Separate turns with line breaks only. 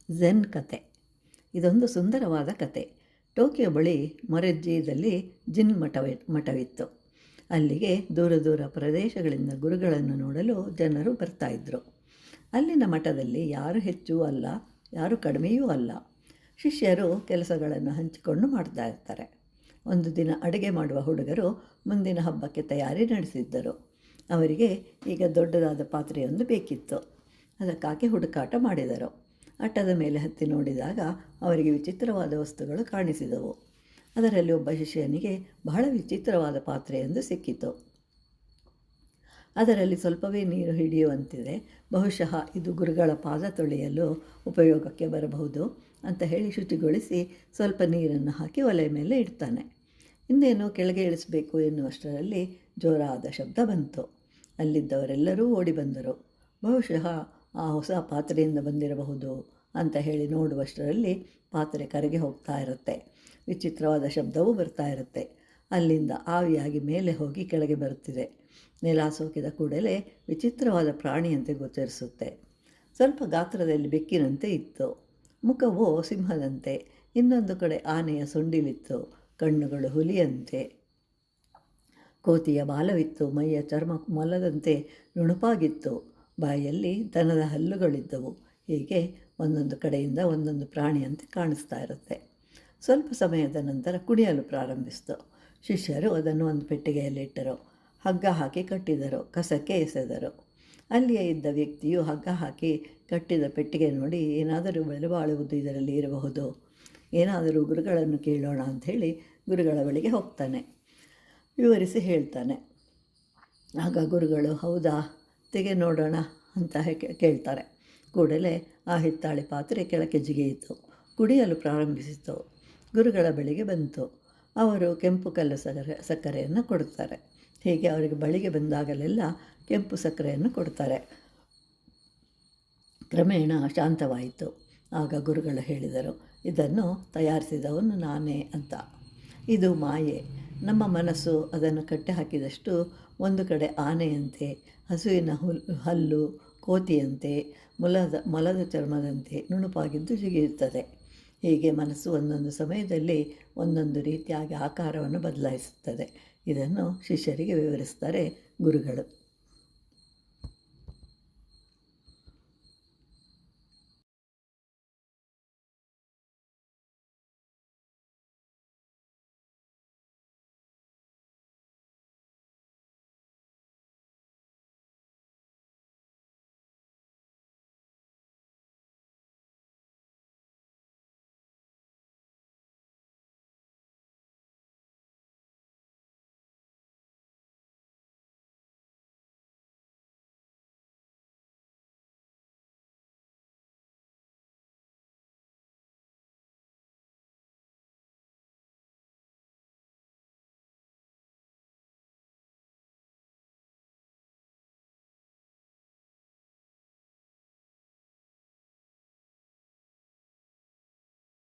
Zen ಕತೆ. ಇದೊಂದು ಸುಂದರವಾದ ಕತೆ. ಟೋಕಿಯೋ ಬಳಿ ಮೊರೆಜ್ಜಿಯಲ್ಲಿ ಜಿನ್ ಮಠವಿತ್ತು. ಅಲ್ಲಿಗೆ ದೂರ ದೂರ ಪ್ರದೇಶಗಳಿಂದ ಗುರುಗಳನ್ನು ನೋಡಲು ಜನರು ಬರ್ತಾಯಿದ್ರು. ಅಲ್ಲಿನ ಮಠದಲ್ಲಿ ಯಾರು ಹೆಚ್ಚೂ ಅಲ್ಲ, ಯಾರು ಕಡಿಮೆಯೂ ಅಲ್ಲ. ಶಿಷ್ಯರು ಕೆಲಸಗಳನ್ನು ಹಂಚಿಕೊಂಡು ಮಾಡ್ತಾ ಇರ್ತಾರೆ. ಒಂದು ದಿನ ಅಡುಗೆ ಮಾಡುವ ಹುಡುಗರು ಮುಂದಿನ ಹಬ್ಬಕ್ಕೆ ತಯಾರಿ ನಡೆಸಿದ್ದರು. ಅವರಿಗೆ ಈಗ ದೊಡ್ಡದಾದ ಪಾತ್ರೆಯೊಂದು ಬೇಕಿತ್ತು. ಅದಕ್ಕಾಗಿ ಹುಡುಕಾಟ ಮಾಡಿದರು. ಅಟ್ಟದ ಮೇಲೆ ಹತ್ತಿ ನೋಡಿದಾಗ ಅವರಿಗೆ ವಿಚಿತ್ರವಾದ ವಸ್ತುಗಳು ಕಾಣಿಸಿದವು. ಅದರಲ್ಲಿ ಒಬ್ಬ ಶಿಷ್ಯನಿಗೆ ಬಹಳ ವಿಚಿತ್ರವಾದ ಪಾತ್ರೆಯೊಂದು ಸಿಕ್ಕಿತು. ಅದರಲ್ಲಿ ಸ್ವಲ್ಪವೇ ನೀರು ಹಿಡಿಯುವಂತಿದೆ. ಬಹುಶಃ ಇದು ಗುರುಗಳ ಪಾದ ತೊಳೆಯಲು ಉಪಯೋಗಕ್ಕೆ ಬರಬಹುದು ಅಂತ ಹೇಳಿ ಶುಚಿಗೊಳಿಸಿ ಸ್ವಲ್ಪ ನೀರನ್ನು ಹಾಕಿ ಒಲೆಯ ಮೇಲೆ ಇಡ್ತಾನೆ. ಇನ್ನೇನು ಕೆಳಗೆ ಇಳಿಸಬೇಕು ಎನ್ನುವಷ್ಟರಲ್ಲಿ ಜೋರಾದ ಶಬ್ದ ಬಂತು. ಅಲ್ಲಿದ್ದವರೆಲ್ಲರೂ ಓಡಿ ಬಂದರು. ಬಹುಶಃ ಆ ಹೊಸ ಪಾತ್ರೆಯಿಂದ ಬಂದಿರಬಹುದು ಅಂತ ಹೇಳಿ ನೋಡುವಷ್ಟರಲ್ಲಿ ಪಾತ್ರೆ ಕರಗಿ ಹೋಗ್ತಾ ಇರುತ್ತೆ. ವಿಚಿತ್ರವಾದ ಶಬ್ದವೂ ಬರ್ತಾ ಇರುತ್ತೆ. ಅಲ್ಲಿಂದ ಆವಿಯಾಗಿ ಮೇಲೆ ಹೋಗಿ ಕೆಳಗೆ ಬರುತ್ತಿದೆ. ನೆಲ ಸೋಕಿದ ಕೂಡಲೇ ವಿಚಿತ್ರವಾದ ಪ್ರಾಣಿಯಂತೆ ಗೋಚರಿಸುತ್ತೆ. ಸ್ವಲ್ಪ ಗಾತ್ರದಲ್ಲಿ ಬೆಕ್ಕಿನಂತೆ ಇತ್ತು. ಮುಖವು ಸಿಂಹದಂತೆ. ಇನ್ನೊಂದು ಕಡೆ ಆನೆಯ ಸೊಂಡಿಲಿತ್ತು. ಕಣ್ಣುಗಳು ಹುಲಿಯಂತೆ. ಕೋತಿಯ ಬಾಲವಿತ್ತು. ಮೈಯ ಚರ್ಮ ಮೊಲದಂತೆ ನುಣುಪಾಗಿತ್ತು. ಬಾಯಲ್ಲಿ ದನದ ಹಲ್ಲುಗಳಿದ್ದವು. ಹೀಗೆ ಒಂದೊಂದು ಕಡೆಯಿಂದ ಒಂದೊಂದು ಪ್ರಾಣಿಯಂತೆ ಕಾಣಿಸ್ತಾ ಇರುತ್ತೆ. ಸ್ವಲ್ಪ ಸಮಯದ ನಂತರ ಕುಣಿಯಲು ಪ್ರಾರಂಭಿಸಿತು. ಶಿಷ್ಯರು ಅದನ್ನು ಒಂದು ಪೆಟ್ಟಿಗೆಯಲ್ಲಿಟ್ಟರು. ಹಗ್ಗ ಹಾಕಿ ಕಟ್ಟಿದರು. ಕಸಕ್ಕೆ ಎಸೆದರು. ಅಲ್ಲಿಯೇ ಇದ್ದ ವ್ಯಕ್ತಿಯು ಹಗ್ಗ ಹಾಕಿ ಕಟ್ಟಿದ ಪೆಟ್ಟಿಗೆ ನೋಡಿ ಏನಾದರೂ ಬೆಲೆಬಾಳುವುದು ಇದರಲ್ಲಿ ಇರಬಹುದು, ಏನಾದರೂ ಗುರುಗಳನ್ನು ಕೇಳೋಣ ಅಂಥೇಳಿ ಗುರುಗಳ ಬಳಿಗೆ ಹೋಗ್ತಾನೆ. ವಿವರಿಸಿ ಹೇಳ್ತಾನೆ. ಆಗ ಗುರುಗಳು ಹೌದಾ, ತೆಗೆ ನೋಡೋಣ ಅಂತ ಕೇಳ್ತಾರೆ. ಕೂಡಲೇ ಆ ಹಿತ್ತಾಳಿ ಪಾತ್ರೆ ಕೆಳಕ್ಕೆ ಜಿಗಿಯಿತು. ಕುಡಿಯಲು ಪ್ರಾರಂಭಿಸಿತು. ಗುರುಗಳ ಬಳಿಗೆ ಬಂತು. ಅವರು ಕೆಂಪು ಕಲ್ಲು ಸಕ್ಕರೆಯನ್ನು ಕೊಡುತ್ತಾರೆ. ಹೀಗೆ ಅವರಿಗೆ ಬಳಿಗೆ ಬಂದಾಗಲೆಲ್ಲ ಕೆಂಪು ಸಕ್ಕರೆಯನ್ನು ಕೊಡ್ತಾರೆ. ಕ್ರಮೇಣ ಶಾಂತವಾಯಿತು. ಆಗ ಗುರುಗಳು ಹೇಳಿದರು, ಇದನ್ನು ತಯಾರಿಸಿದವನು ನಾನೇ ಅಂತ. ಇದು ಮಾಯೆ. ನಮ್ಮ ಮನಸ್ಸು ಅದನ್ನು ಕಟ್ಟಿ ಹಾಕಿದಷ್ಟು ಒಂದು ಕಡೆ ಆನೆಯಂತೆ, ಹಸುವಿನ ಹಲ್ಲು, ಕೋತಿಯಂತೆ, ಮೊಲದ ಚರ್ಮದಂತೆ ನುಣುಪಾಗಿದ್ದು ಜಿಗಿಯುತ್ತದೆ. ಹೀಗೆ ಮನಸ್ಸು ಒಂದೊಂದು ಸಮಯದಲ್ಲಿ ಒಂದೊಂದು ರೀತಿಯಾಗಿ ಆಕಾರವನ್ನು ಬದಲಾಯಿಸುತ್ತದೆ. ಇದನ್ನು ಶಿಷ್ಯರಿಗೆ ವಿವರಿಸ್ತಾರೆ ಗುರುಗಳು.